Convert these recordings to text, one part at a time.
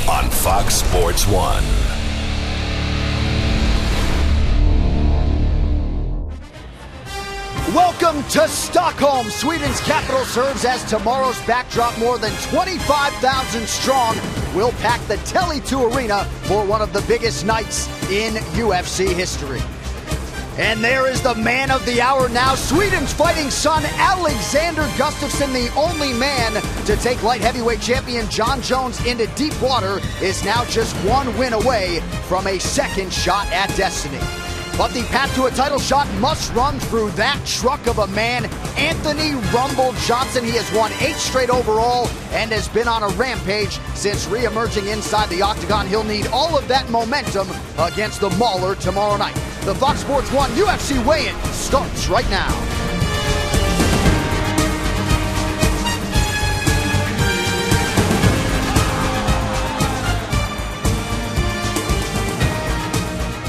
on Fox Sports 1. Welcome to Stockholm. Sweden's capital serves as tomorrow's backdrop. More than 25,000 strong will pack the Tele2 Arena for one of the biggest nights in UFC history. And there is the man of the hour now, Sweden's fighting son, Alexander Gustafsson, the only man to take light heavyweight champion Jon Jones into deep water, is now just one win away from a second shot at destiny. But the path to a title shot must run through that truck of a man, Anthony "Rumble" Johnson. He has won 8 straight overall and has been on a rampage since re-emerging inside the octagon. He'll need all of that momentum against the Mauler tomorrow night. The Fox Sports 1 UFC weigh-in starts right now.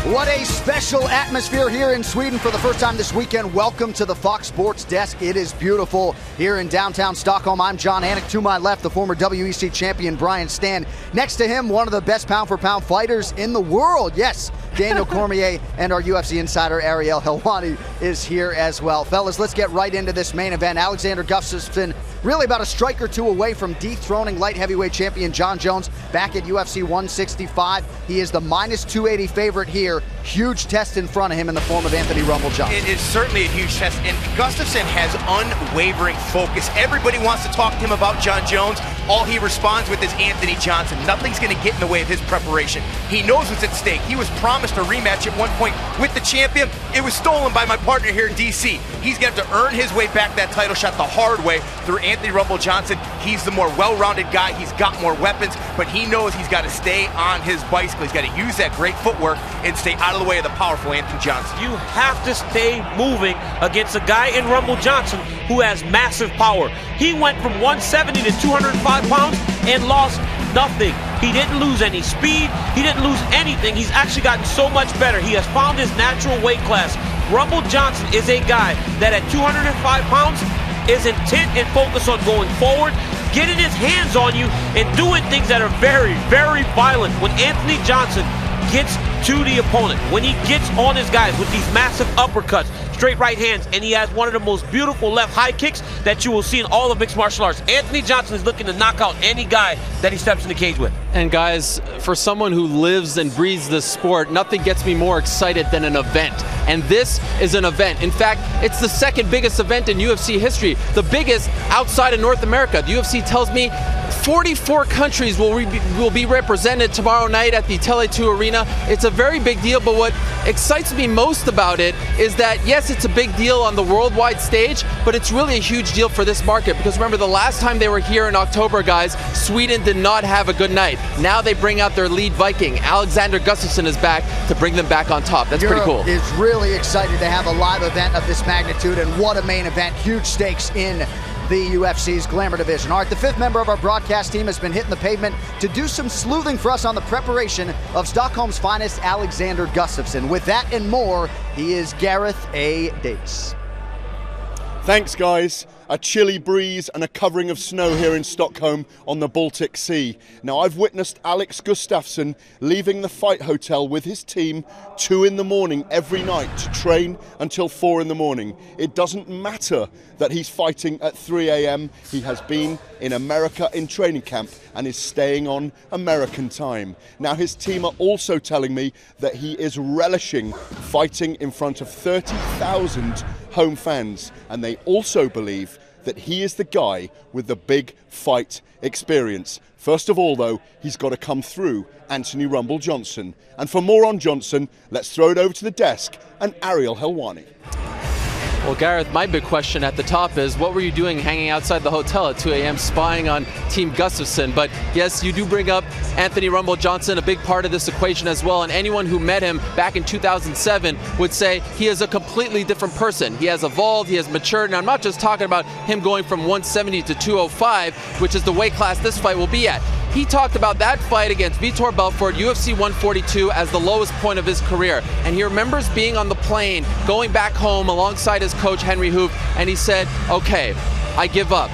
What a special atmosphere here in Sweden for the first time this weekend. Welcome to the Fox Sports Desk. It is beautiful here in downtown Stockholm. I'm John Anik. To my left, the former WEC champion Brian Stann. Next to him, one of the best pound-for-pound fighters in the world. Yes, Daniel Cormier, and our UFC insider Ariel Helwani is here as well. Fellas, let's get right into this main event. Alexander Gustafsson, really about a strike or two away from dethroning light heavyweight champion Jon Jones back at UFC 165. He is the minus 280 favorite here. Huge test in front of him in the form of Anthony "Rumble" Johnson. It is certainly a huge test, and Gustafsson has unwavering focus. Everybody wants to talk to him about Jon Jones. All he responds with is Anthony Johnson. Nothing's going to get in the way of his preparation. He knows what's at stake. He was promised a rematch at one point with the champion. It was stolen by my partner here in DC. He's going to have to earn his way back that title shot the hard way through Anthony "Rumble" Johnson. He's the more well-rounded guy. He's got more weapons, but he knows he's got to stay on his bicycle. He's got to use that great footwork and stay out of the way of the powerful Anthony Johnson. You have to stay moving against a guy in Rumble Johnson who has massive power. He went from 170 to 205 pounds and lost nothing. He didn't lose any speed. He didn't lose anything. He's actually gotten so much better. He has found his natural weight class. Rumble Johnson is a guy that at 205 pounds is intent and focused on going forward, getting his hands on you, and doing things that are very, very violent. When Anthony Johnson gets to the opponent, when he gets on his guys with these massive uppercuts, straight right hands, and he has one of the most beautiful left high kicks that you will see in all of mixed martial arts. Anthony Johnson is looking to knock out any guy that he steps in the cage with. And guys, for someone who lives and breathes this sport, nothing gets me more excited than an event. And this is an event. In fact, it's the second biggest event in UFC history, the biggest outside of North America. The UFC tells me 44 countries will be represented tomorrow night at the Tele2 Arena. It's a very big deal, but what excites me most about it is that, yes, it's a big deal on the worldwide stage, but it's really a huge deal for this market, because remember, the last time they were here in October, guys, Sweden did not have a good night. Now they bring out their lead Viking. Alexander Gustafsson is back to bring them back on top. That's pretty cool. Is really excited to have a live event of this magnitude, and what a main event. Huge stakes in the UFC's Glamour division. All right, the fifth member of our broadcast team has been hitting the pavement to do some sleuthing for us on the preparation of Stockholm's finest, Alexander Gustafsson. With that and more, he is Gareth A. Davis. Thanks, guys. A chilly breeze and a covering of snow here in Stockholm on the Baltic Sea. Now, I've witnessed Alex Gustafsson leaving the fight hotel with his team 2 in the morning every night to train until 4 in the morning. It doesn't matter that he's fighting at 3 a.m. He has been in America in training camp and is staying on American time. Now, his team are also telling me that he is relishing fighting in front of 30,000 home fans, and they also believe that he is the guy with the big fight experience. First of all, though, he's got to come through Anthony "Rumble" Johnson. And for more on Johnson, let's throw it over to the desk and Ariel Helwani. Well, Gareth, my big question at the top is, what were you doing hanging outside the hotel at 2 a.m. spying on Team Gustafsson? But yes, you do bring up Anthony "Rumble" Johnson, a big part of this equation as well. And anyone who met him back in 2007 would say he is a completely different person. He has evolved, he has matured. And I'm not just talking about him going from 170 to 205, which is the weight class this fight will be at. He talked about that fight against Vitor Belfort, UFC 142, as the lowest point of his career. And he remembers being on the plane, going back home alongside his coach, Henry Hoof, and he said, okay, I give up.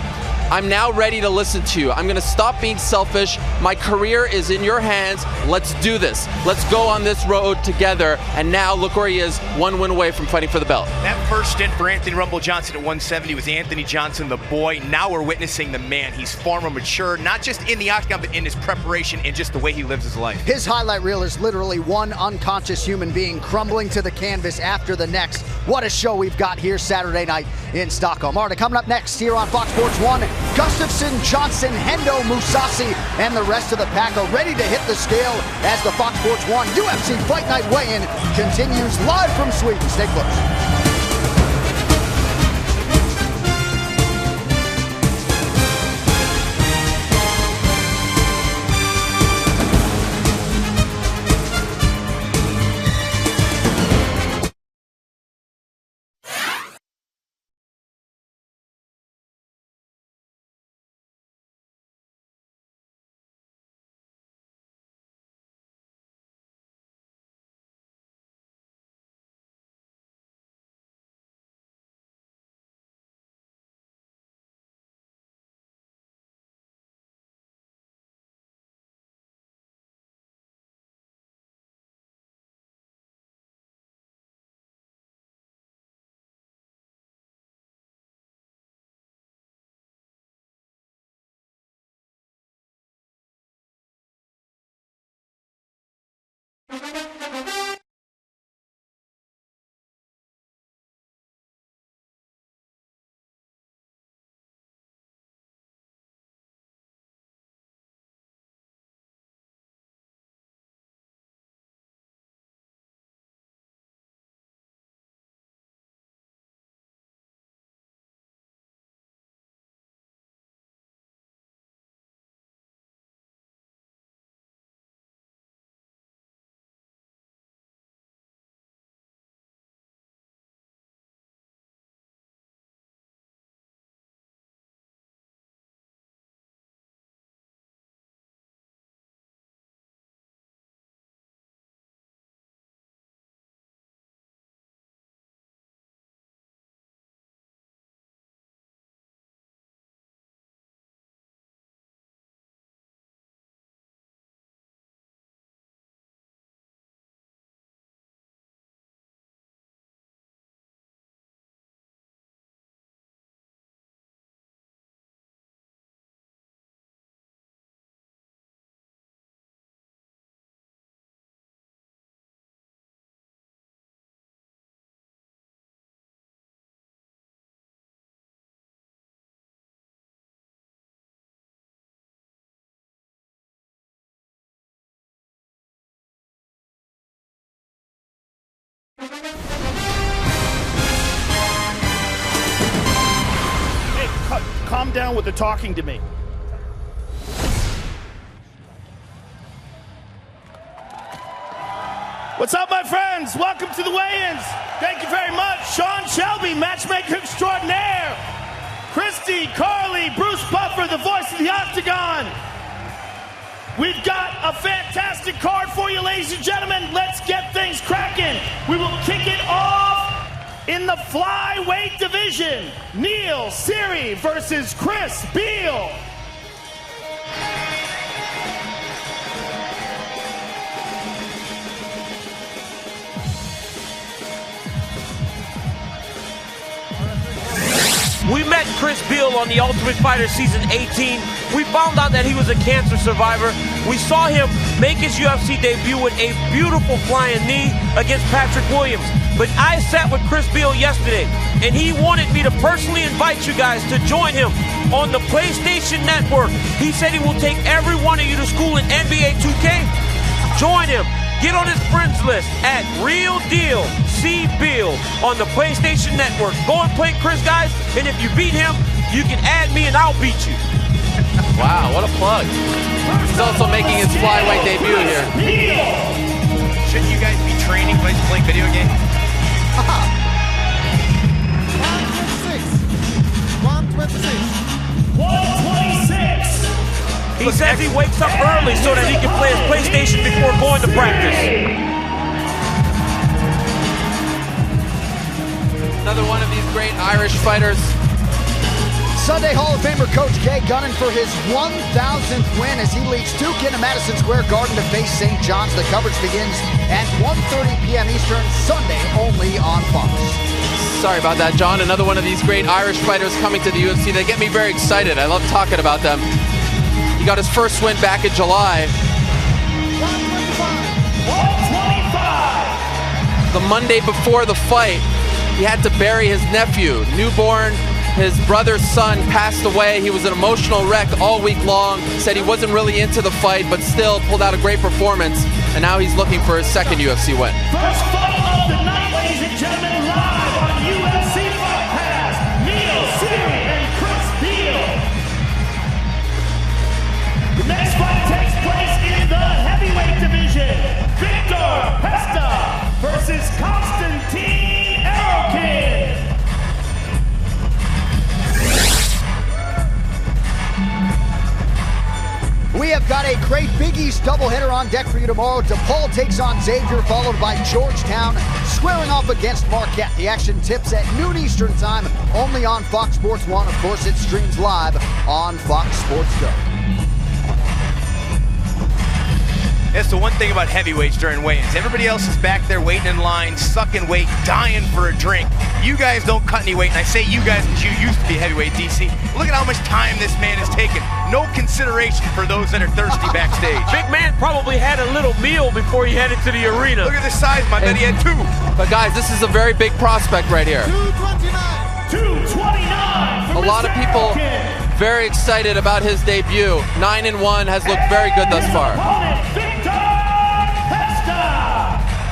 I'm now ready to listen to you. I'm going to stop being selfish. My career is in your hands. Let's do this. Let's go on this road together. And now look where he is, one win away from fighting for the belt. That first stint for Anthony Rumble Johnson at 170 was Anthony Johnson, the boy. Now we're witnessing the man. He's far more mature, not just in the octagon, but in his preparation and just the way he lives his life. His highlight reel is literally one unconscious human being crumbling to the canvas after the next. What a show we've got here Saturday night in Stockholm. All right, coming up next here on Fox Sports 1, Gustafsson, Johnson, Hendo, Musasi, and the rest of the pack are ready to hit the scale as the Fox Sports 1 UFC Fight Night weigh-in continues live from Sweden. Stay close. Hey, calm down with the talking to me. What's up, my friends? Welcome to the weigh-ins. Thank you very much. Sean Shelby, matchmaker extraordinaire. Christy, Carly, Bruce Buffer, the voice of the Octagon. We've got a fantastic card for you, ladies and gentlemen. Let's get things cracking. We will kick it off in the flyweight division. Neil Siri versus Chris Beal. We met Chris Beal on The Ultimate Fighter Season 18. We found out that he was a cancer survivor. We saw him make his UFC debut with a beautiful flying knee against Patrick Williams. But I sat with Chris Beal yesterday, and he wanted me to personally invite you guys to join him on the PlayStation Network. He said he will take every one of you to school in NBA 2K. Join him. Get on his friends list at Real Deal C Beal on the PlayStation Network. Go and play Chris, guys, and if you beat him, you can add me and I'll beat you. Wow, what a plug. He's also making his flyweight debut here. Shouldn't you guys be training playing video games? 126. He says he wakes up early so that he can play his PlayStation before going to practice. Another one of these great Irish fighters. Sunday, Hall of Famer Coach K gunning for his 1,000th win as he leads Duke into Madison Square Garden to face St. John's. The coverage begins at 1:30 p.m. Eastern, Sunday, only on Fox. Sorry about that, John. Another one of these great Irish fighters coming to the UFC. They get me very excited. I love talking about them. He got his first win back in July. 125. The Monday before the fight, he had to bury his nephew, newborn. His brother's son passed away. He was an emotional wreck all week long. Said he wasn't really into the fight, but still pulled out a great performance. And now he's looking for his second UFC win. First fight of the night, ladies and gentlemen, live on UFC Fight Pass. Neil Seary and Chris Beal. The next fight takes place in the heavyweight division. Victor Pesta versus Konstantin Arokin. We have got a great Big East doubleheader on deck for you tomorrow. DePaul takes on Xavier, followed by Georgetown squaring off against Marquette. The action tips at noon Eastern time, only on Fox Sports 1. Of course, it streams live on Fox Sports Go. That's the one thing about heavyweights during weigh-ins. Everybody else is back there waiting in line, sucking weight, dying for a drink. You guys don't cut any weight, and I say you guys because you used to be heavyweight, DC. Look at how much time this man has taken. No consideration for those that are thirsty backstage. Big man probably had a little meal before he headed to the arena. Look at the size, I bet he had two. But guys, this is a very big prospect right here. 229. A lot of people very excited about his debut. 9-1, has looked very good thus far.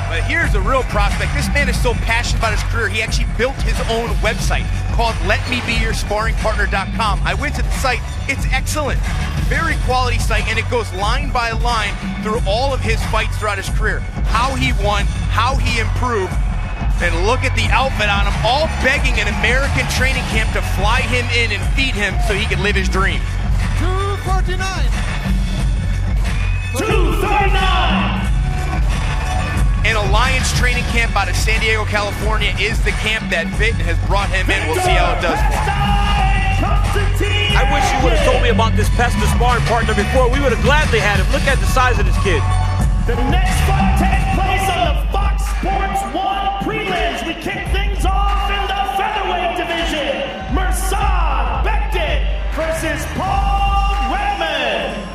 But here's a real prospect. This man is so passionate about his career, he actually built his own website called LetMeBeYourSparringPartner.com. I went to the site. It's excellent. Very quality site, and it goes line by line through all of his fights throughout his career. How he won, how he improved. And look at the outfit on him, all begging an American training camp to fly him in and feed him so he could live his dream. 239. 239. And Alliance Training Camp out of San Diego, California is the camp that fit and has brought him in. We'll see how it does for him. I wish you would have told me about this Pesta sparring partner before. We would have gladly had him. Look at the size of this kid. The next fight takes place on the Fox Sports 1 prelims. We kick things off in the featherweight division. Mirsad Bektic versus Paul Redmond.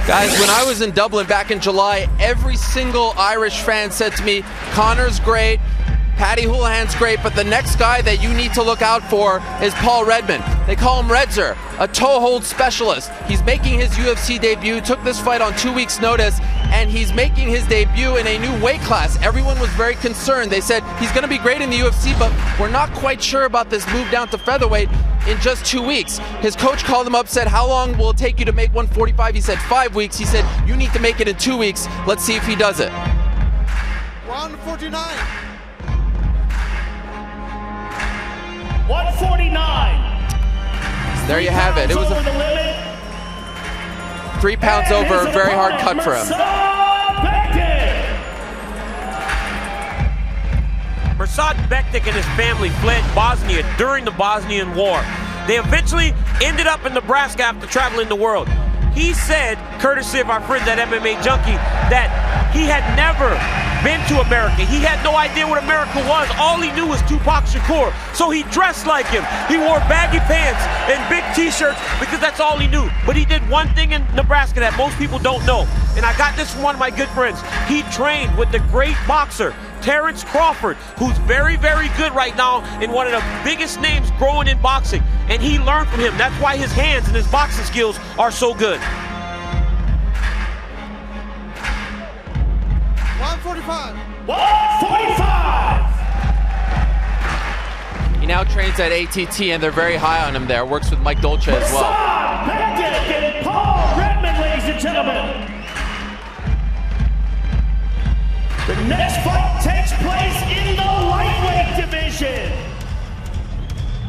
Guys, when I was in Dublin back in July, every single Irish fan said to me, Conor's great, Paddy Houlihan's great, but the next guy that you need to look out for is Paul Redmond. They call him Redzer, a toe hold specialist. He's making his UFC debut, took this fight on 2 weeks' notice, and he's making his debut in a new weight class. Everyone was very concerned. They said, he's going to be great in the UFC, but we're not quite sure about this move down to featherweight in just 2 weeks. His coach called him up, said, how long will it take you to make 145? He said, 5 weeks. He said, you need to make it in 2 weeks. Let's see if he does it. 149. 149. So there you have it. It was 3 pounds over, a very hard cut for him. Mirsad Bektic and his family fled Bosnia during the Bosnian War. They eventually ended up in Nebraska after traveling the world. He said, courtesy of our friend that MMA Junkie, that he had never been to America. He had no idea what America was. All he knew was Tupac Shakur. So he dressed like him. He wore baggy pants and big t-shirts because that's all he knew. But he did one thing in Nebraska that most people don't know. And I got this from one of my good friends. He trained with the great boxer, Terrence Crawford, who's very, very good right now and one of the biggest names growing in boxing. And he learned from him. That's why his hands and his boxing skills are so good. 145. 145. He now trains at ATT, and they're very high on him there. Works with Mike Dolce as well. Mirsad Bektic and Paul Redmond, ladies and gentlemen. The next fight takes place in the lightweight division.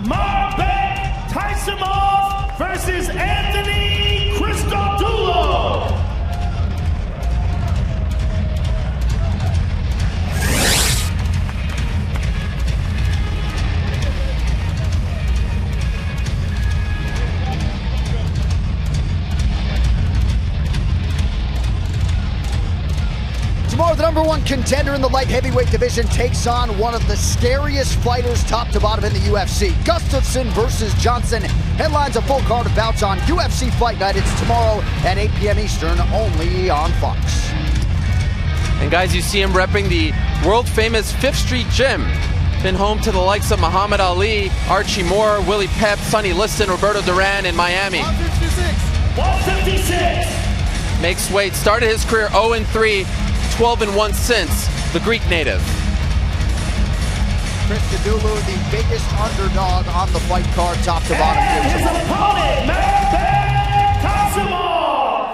Marbek Taisimov versus Anthony Christodoulou. Tomorrow, the #1 contender in the light heavyweight division takes on one of the scariest fighters top to bottom in the UFC. Gustafsson versus Johnson headlines a full card of bouts on UFC Fight Night. It's tomorrow at 8 p.m. Eastern, only on Fox. And guys, you see him repping the world-famous 5th Street Gym. Been home to the likes of Muhammad Ali, Archie Moore, Willie Pep, Sonny Liston, Roberto Duran in Miami. 156. Makes weight, started his career 0-3, 12-1 since, the Greek native. Chris Kadulu, the biggest underdog on the fight card, top to bottom. And his opponent, Mehmet Kasimov.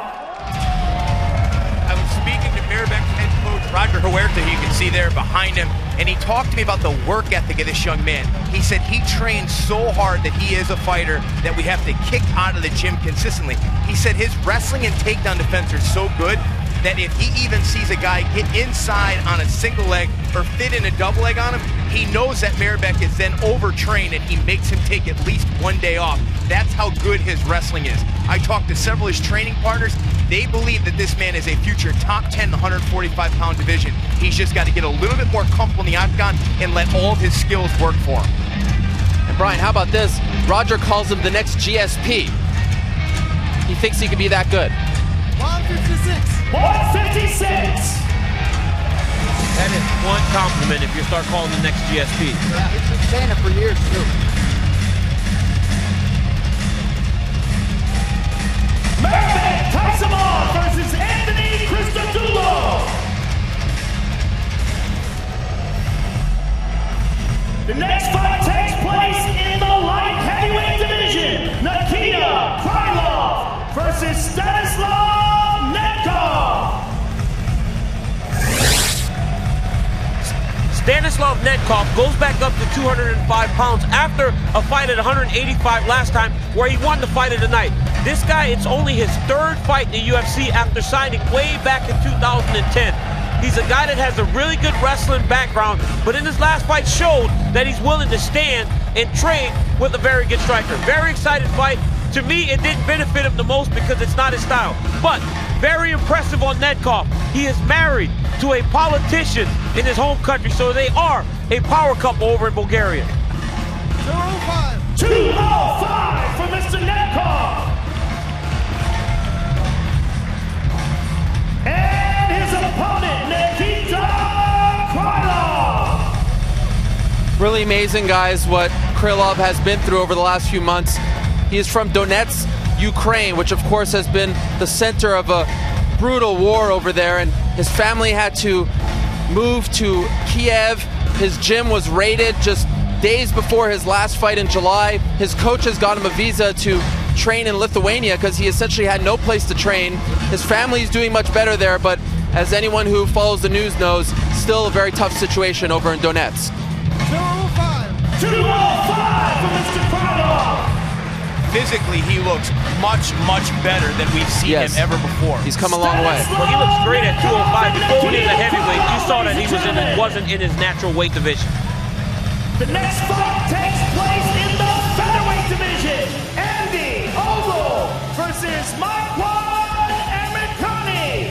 I was speaking to Mirabek's head coach, Roger Huerta, who you can see there behind him, and he talked to me about the work ethic of this young man. He said he trains so hard that he is a fighter that we have to kick out of the gym consistently. He said his wrestling and takedown defense are so good that if he even sees a guy get inside on a single leg or fit in a double leg on him, he knows that Mirabek is then overtrained and he makes him take at least one day off. That's how good his wrestling is. I talked to several of his training partners. They believe that this man is a future top 10 in the 145-pound division. He's just got to get a little bit more comfortable in the octagon and let all of his skills work for him. And Brian, how about this? Roger calls him the next GSP. He thinks he could be that good. 156. That is one compliment if you start calling the next GSP. Yeah, he's been saying it for years, too. Mehmet Kasimov versus Anthony Christodoulou. The next fight takes place in the light heavyweight division. Nikita Krylov versus Stanislav Netkov. Stanislav Netkov goes back up to 205 pounds after a fight at 185 last time where he won the fight of the night. This guy, it's only his 3rd fight in the UFC after signing way back in 2010. He's a guy that has a really good wrestling background, but in his last fight showed that he's willing to stand and trade with a very good striker. Very excited fight. To me, it didn't benefit him the most because it's not his style. But very impressive on Netkov. He is married to a politician in his home country, so they are a power couple over in Bulgaria. 205 for Mr. Netkov. And his opponent, Nikita Krylov. Really amazing, guys, what Krylov has been through over the last few months. He is from Donetsk, Ukraine, which of course has been the center of a brutal war over there, and his family had to move to Kiev. His gym was raided just days before his last fight in July. His coaches got him a visa to train in Lithuania because he essentially had no place to train. His family's doing much better there, but as anyone who follows the news knows, still a very tough situation over in Donetsk. 205 for Mr. Krylov. Physically, he looks much, much better than we've seen him ever before. He's come a long way. Well, he looks great at 205. Before he was a heavyweight, you saw that he wasn't in his natural weight division. The next fight takes place in the featherweight division. Andy Ogle versus Marwan Americani.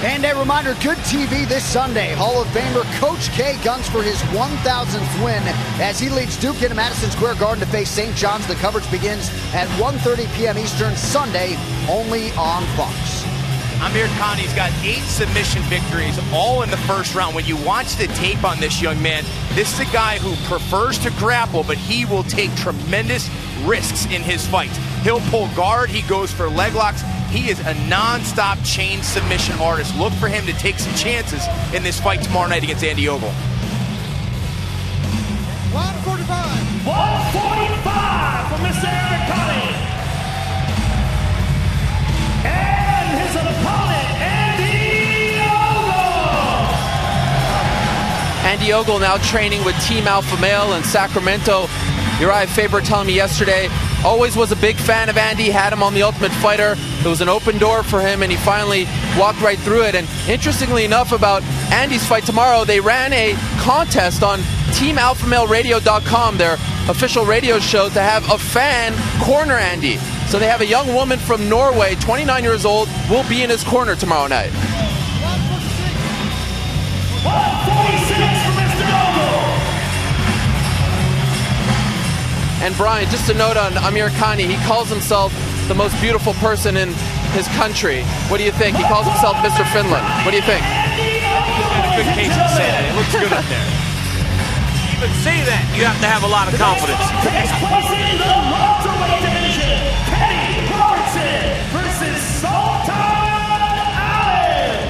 And a reminder, good TV this Sunday. Hall of Famer Coach K guns for his 1,000th win as he leads Duke into Madison Square Garden to face St. John's. The coverage begins at 1:30 p.m. Eastern, Sunday, only on Fox. Amir Khan's got 8 submission victories, all in the first round. When you watch the tape on this young man, this is a guy who prefers to grapple, but he will take tremendous risks in his fights. He'll pull guard, he goes for leg locks. He is a non-stop chain submission artist. Look for him to take some chances in this fight tomorrow night against Andy Ogle. 145. 145 for Mr. Americani. And his opponent, Andy Ogle. Andy Ogle now training with Team Alpha Male in Sacramento. Uriah Faber telling me yesterday, always was a big fan of Andy, had him on The Ultimate Fighter. It was an open door for him, and he finally walked right through it. And interestingly enough, about Andy's fight tomorrow, they ran a contest on TeamAlphaMaleRadio.com, their official radio show, to have a fan corner Andy. So they have a young woman from Norway, 29 years old, will be in his corner tomorrow night. 146 for Mr. Noble. And Brian, just a note on Amir Khani, he calls himself the most beautiful person in his country. What do you think? He calls himself Mr. Finland. What do you think? A good case to say that. It looks good up there. Even say that, you have to have a lot of confidence. Takes place in the welterweight division. Kenny Robertson versus Sultan Ali.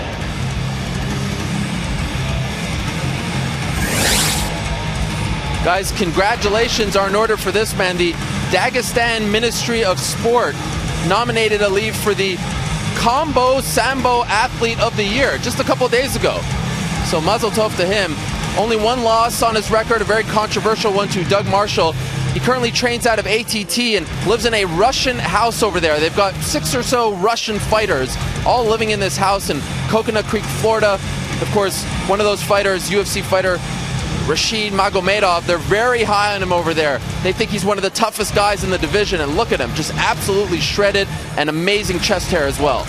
Guys, congratulations are in order for this man. The Dagestan Ministry of Sport nominated Ali for the Combo Sambo Athlete of the Year just a couple days ago. So mazel tov to him. Only one loss on his record, a very controversial one to Doug Marshall. He currently trains out of ATT and lives in a Russian house over there. They've got 6 or so Russian fighters all living in this house in Coconut Creek, Florida. Of course, one of those fighters, UFC fighter Rashid Magomedov, they're very high on him over there. They think he's one of the toughest guys in the division, and look at him, just absolutely shredded and amazing chest hair as well.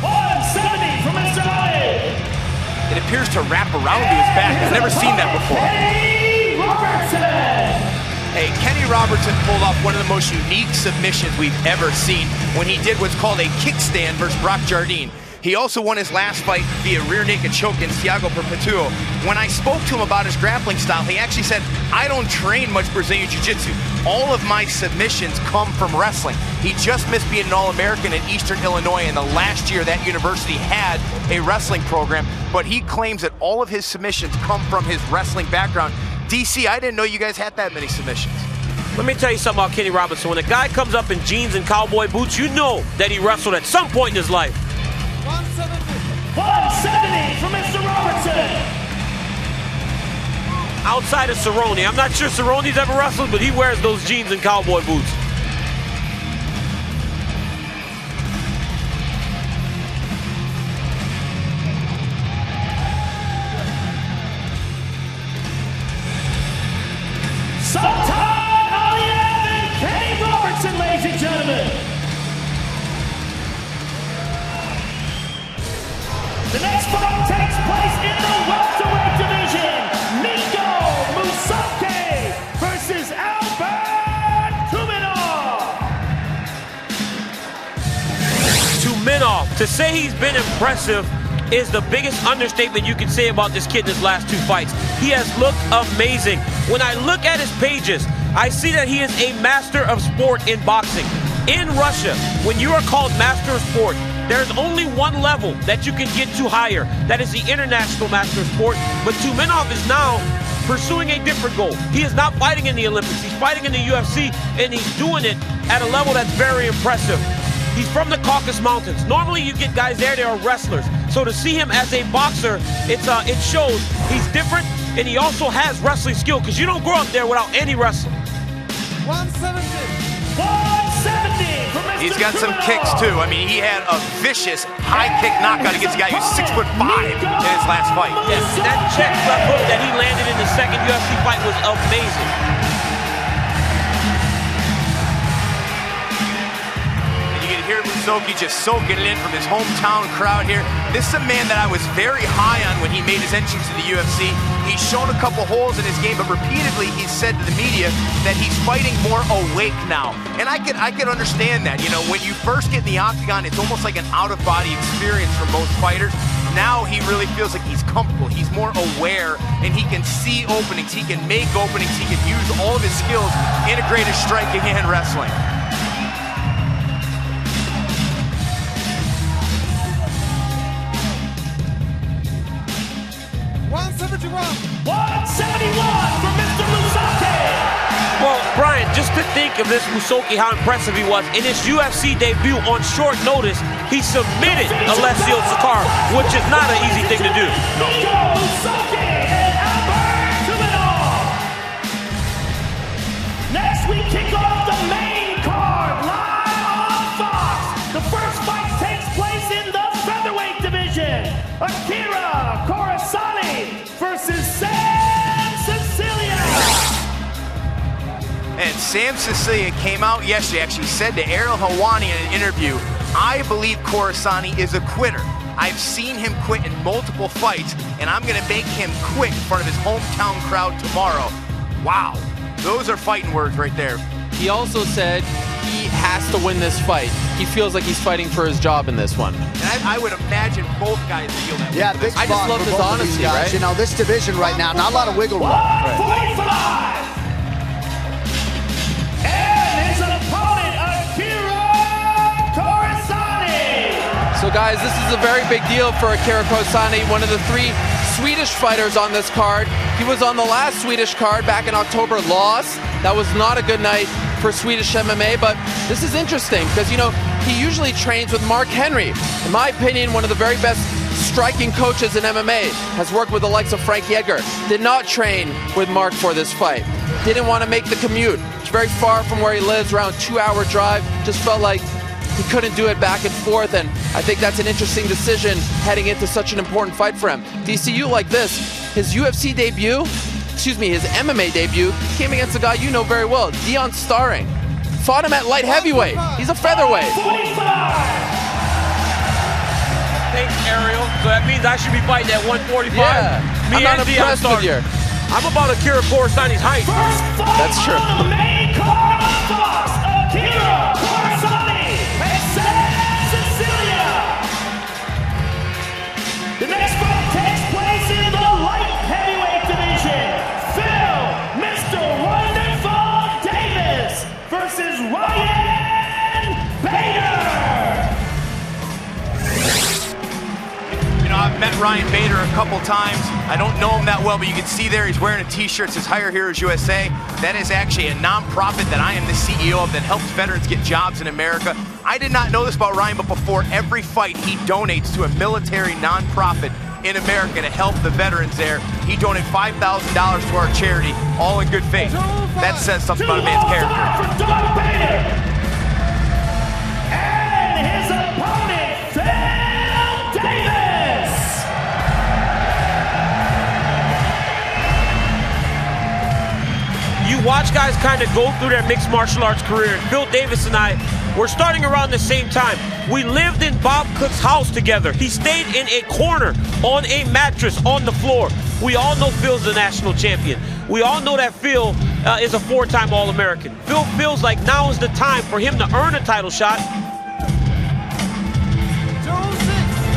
170 for Mr. Ali. It appears to wrap around to his back. I've never seen that before. Kenny Robertson. Hey, Kenny Robertson pulled off one of the most unique submissions we've ever seen when he did what's called a kickstand versus Brock Jardine. He also won his last fight via rear naked choke against Thiago Perpetuo. When I spoke to him about his grappling style, he actually said, I don't train much Brazilian Jiu-Jitsu. All of my submissions come from wrestling. He just missed being an All-American in Eastern Illinois, and the last year that university had a wrestling program, but he claims that all of his submissions come from his wrestling background. DC, I didn't know you guys had that many submissions. Let me tell you something about Kenny Robertson. When a guy comes up in jeans and cowboy boots, you know that he wrestled at some point in his life. 170 for Mr. Robertson. Outside of Cerrone, I'm not sure Cerrone's ever wrestled, but he wears those jeans and cowboy boots. Sultan Ali and Kenny Robertson, ladies and gentlemen. The next fight takes place in the welterweight division. Nico Musake versus Albert Tumenov. To say he's been impressive is the biggest understatement you can say about this kid in his last 2 fights. He has looked amazing. When I look at his pages, I see that he is a master of sport in boxing. In Russia, when you are called master of sport, there's only one level that you can get to higher. That is the international master of sport. But Tumenov is now pursuing a different goal. He is not fighting in the Olympics. He's fighting in the UFC, and he's doing it at a level that's very impressive. He's from the Caucasus Mountains. Normally you get guys there, they are wrestlers. So to see him as a boxer, it shows he's different, and he also has wrestling skill, because you don't grow up there without any wrestling. 170 for Mr. He's got some kicks too. I mean, he had a vicious high kick knockout against a guy who's 6'5" in his last fight. Yes, that check left hook that he landed in the second UFC fight was amazing. Here Musake just soaking it in from his hometown crowd here. This is a man that I was very high on when he made his entrance to the UFC. He's shown a couple holes in his game, but repeatedly he's said to the media that he's fighting more awake now. And I could understand that. You know, when you first get in the octagon, it's almost like an out-of-body experience for most fighters. Now he really feels like he's comfortable. He's more aware, and he can see openings. He can make openings. He can use all of his skills, integrated striking and wrestling. 171 for Mr. Musake. Well, Brian, just to think of this Musake, how impressive he was. In his UFC debut on short notice, he submitted Alessio Sakara, which is not an easy thing to do. Nico Musake and Albert Tumenov. Next, we kick off the main card live on Fox. The first fight takes place in the featherweight division. Akira Corazani versus Sam Cecilia. And Sam Sicilia came out yesterday, actually said to Ariel Helwani in an interview, I believe Corisani is a quitter. I've seen him quit in multiple fights, and I'm going to make him quit in front of his hometown crowd tomorrow. Wow, those are fighting words right there. He also said he has to win this fight. He feels like he's fighting for his job in this one. And I would imagine both guys feel that. Yeah, big I just love his honesty, right? You know, this division right now, not a lot of wiggle room. 145! And his opponent, Akira Corisani! So guys, this is a very big deal for Akira Corisani, one of the 3 Swedish fighters on this card. He was on the last Swedish card back in October, lost. That was not a good night for Swedish MMA, but this is interesting because, you know, he usually trains with Mark Henry. In my opinion, one of the very best striking coaches in MMA, has worked with the likes of Frankie Edgar. Did not train with Mark for this fight. Didn't want to make the commute. It's very far from where he lives, around 2-hour drive. Just felt like he couldn't do it back and forth, and I think that's an interesting decision heading into such an important fight for him. DCU like this, his UFC debut, his MMA debut, came against a guy you know very well, Dion Starring. Fought him at light heavyweight. He's a featherweight. Thanks, Ariel. So that means I should be fighting at 145? Yeah, I'm not impressed with you. I'm about Akira Corisani's height. That's true. On the main card of Fox, Akira Corisani and Sam Sicilia. The next fight takes place in the light heavyweight division. Phil, Mr. Wonderful Davis versus Ryan Bader. I've met Ryan Bader a couple times. I don't know him that well, but you can see there he's wearing a t-shirt that says Hire Heroes USA. That is actually a non-profit that I am the CEO of that helps veterans get jobs in America. I did not know this about Ryan, but before every fight, he donates to a military non-profit in America to help the veterans there. He donated $5,000 to our charity, all in good faith. That says something about a man's character. And his opponent, Phil Davis. You watch guys kind of go through their mixed martial arts career. Phil Davis and I, we're starting around the same time. We lived in Bob Cook's house together. He stayed in a corner on a mattress on the floor. We all know Phil's the national champion. We all know that Phil is a 4-time All-American. Phil feels like now is the time for him to earn a title shot.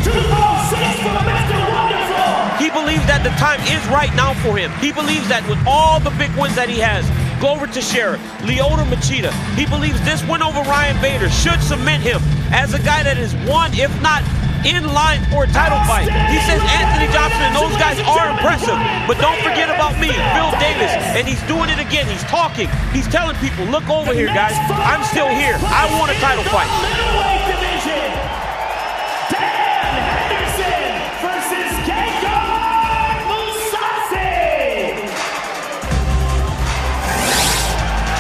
206 for Mr. Wonderful. He believes that the time is right now for him. He believes that with all the big wins that he has, Glover Teixeira, Lyoto Machida, he believes this win over Ryan Bader should cement him as a guy that is one, if not in line for a title fight. He says Anthony Johnson and those guys are impressive, but don't forget about me, Phil Davis, and he's doing it again. He's talking. He's telling people, look over here, guys. I'm still here. I want a title fight. Middleweight division. Dan Henderson versus Gegard Mousasi.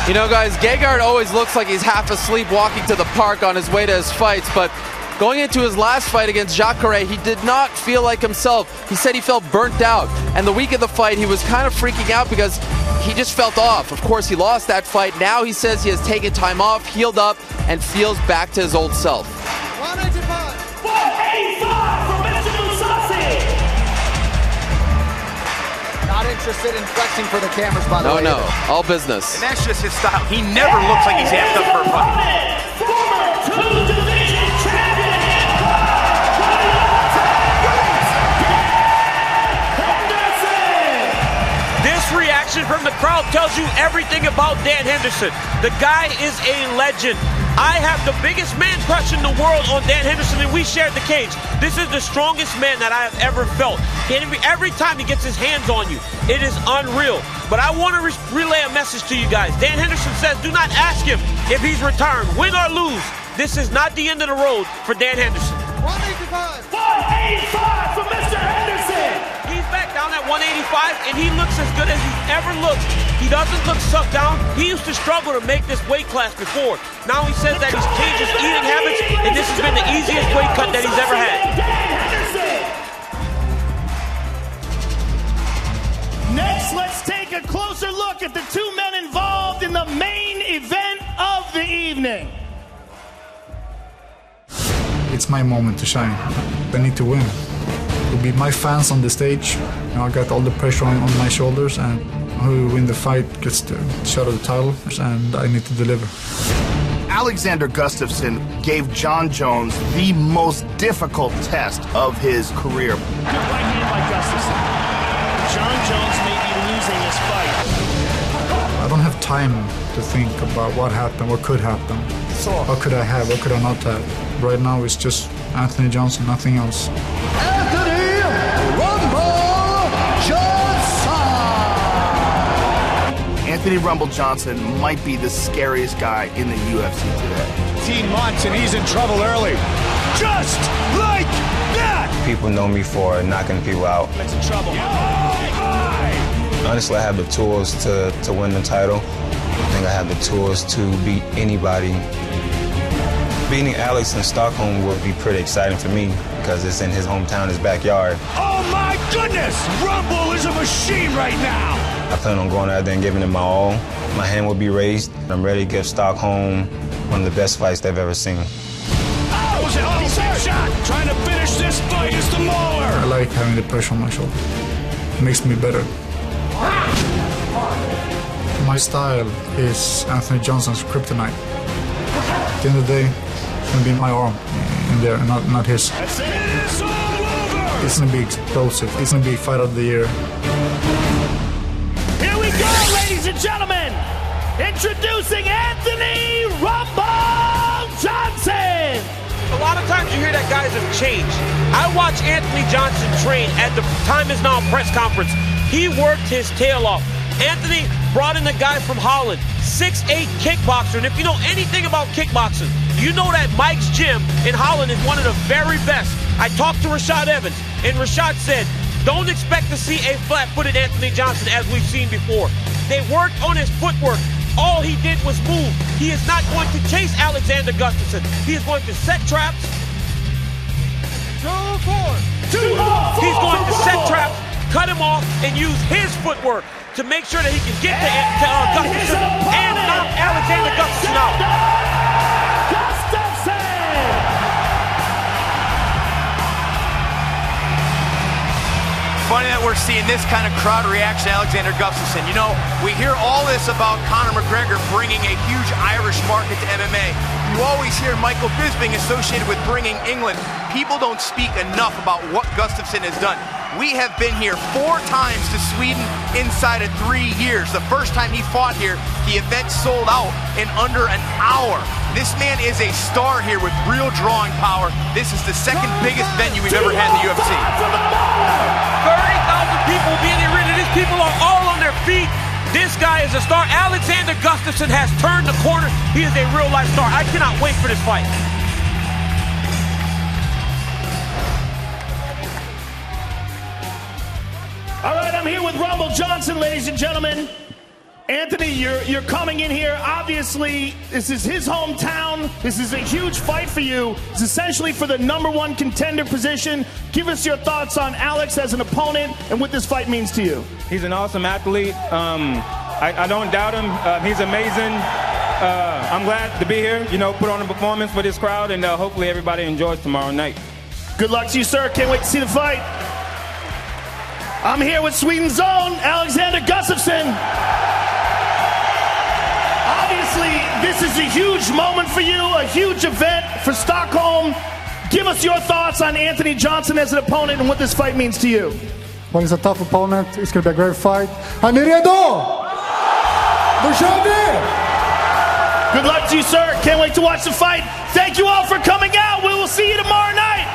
You know, guys, Gegard always looks like he's half asleep walking to the park on his way to his fights, but going into his last fight against Jacare, he did not feel like himself. He said he felt burnt out, and the week of the fight, he was kind of freaking out because he just felt off. Of course, he lost that fight. Now he says he has taken time off, healed up, and feels back to his old self. 185 for Mr. Mousasi. Not interested in flexing for the cameras, by the way. No, all business. And that's just his style. He never looks like he's amped up for a fight. Former 2-division champion in Henderson. This reaction from the crowd tells you everything about Dan Henderson. The guy is a legend. I have the biggest man crush in the world on Dan Henderson, and we shared the cage. This is the strongest man that I have ever felt. Every time he gets his hands on you, it is unreal. But I want to relay a message to you guys. Dan Henderson says, do not ask him if he's returned, win or lose. This is not the end of the road for Dan Henderson. 185 for Mr. Henderson. He's back down at 185, and he looks as good as he's ever looked. He doesn't look sucked down. He used to struggle to make this weight class before. Now he says that he's changed his eating habits, and this has been the easiest weight cut that he's ever had. Next, let's take a closer look at the 2 men involved involved in the main event of the evening. It's my moment to shine. I need to win. It will be my fans on the stage. I got all the pressure on my shoulders, and who win the fight gets the shot of the title, and I need to deliver. Alexander Gustafsson gave Jon Jones the most difficult test of his career. Good right hand by Gustafsson. Jon Jones may be losing this fight. I don't have time to think about what happened, what could happen. What could I have, what could I not have? Right now it's just Anthony Johnson, nothing else. Anthony Rumble Johnson! Anthony Rumble Johnson might be the scariest guy in the UFC today. 18 months and he's in trouble early. Just like that! People know me for knocking people out. That's in trouble. Honestly, I have the tools to win the title. I think I have the tools to beat anybody. Beating Alex in Stockholm would be pretty exciting for me because it's in his hometown, his backyard. Oh my goodness! Rumble is a machine right now! I plan on going out there and giving it my all. My hand will be raised. I'm ready to give Stockholm one of the best fights they've ever seen. That was an awesome shot! Trying to finish this fight is the mauler! I like having the pressure on my shoulders. It makes me better. My style is Anthony Johnson's kryptonite. At the end of the day, it's going to be my arm in there, not his. That's it! It is all over! It's going to be explosive. It's going to be fight of the year. Here we go, ladies and gentlemen. Introducing Anthony Rumble Johnson. A lot of times you hear that guys have changed. I watch Anthony Johnson train at the Time Is Now press conference. He worked his tail off. Anthony brought in a guy from Holland, 6'8" kickboxer. And if you know anything about kickboxing, you know that Mike's gym in Holland is one of the very best. I talked to Rashad Evans, and Rashad said, don't expect to see a flat-footed Anthony Johnson as we've seen before. They worked on his footwork. All he did was move. He is not going to chase Alexander Gustafsson. He is going to set traps. 2 4. 2 4. He's going to set traps, cut him off, and use his footwork to make sure that he can get to Gustafsson and knock Alexander Gustafsson out. Funny that we're seeing this kind of crowd reaction to Alexander Gustafsson. You know, we hear all this about Conor McGregor bringing a huge Irish market to MMA. You always hear Michael Bisping associated with bringing England. People don't speak enough about what Gustafsson has done. We have been here 4 times to Sweden inside of 3 years. The first time he fought here, the event sold out in under an hour. This man is a star here with real drawing power. This is the second biggest venue we've ever had in the UFC. 30,000 people being in the arena. These people are all on their feet. This guy is a star. Alexander Gustafsson has turned the corner. He is a real-life star. I cannot wait for this fight. All right, I'm here with Rumble Johnson, ladies and gentlemen. Anthony, you're coming in here. Obviously, this is his hometown. This is a huge fight for you. It's essentially for the #1 contender position. Give us your thoughts on Alex as an opponent and what this fight means to you. He's an awesome athlete. I don't doubt him. He's amazing. I'm glad to be here, you know, put on a performance for this crowd, and hopefully everybody enjoys tomorrow night. Good luck to you, sir. Can't wait to see the fight. I'm here with Sweden's own Alexander Gustafsson. Obviously, this is a huge moment for you, a huge event for Stockholm. Give us your thoughts on Anthony Johnson as an opponent and what this fight means to you. Well, he's a tough opponent. It's going to be a great fight. Är ni redo? Då kör vi! Good luck to you, sir. Can't wait to watch the fight. Thank you all for coming out. We will see you tomorrow night.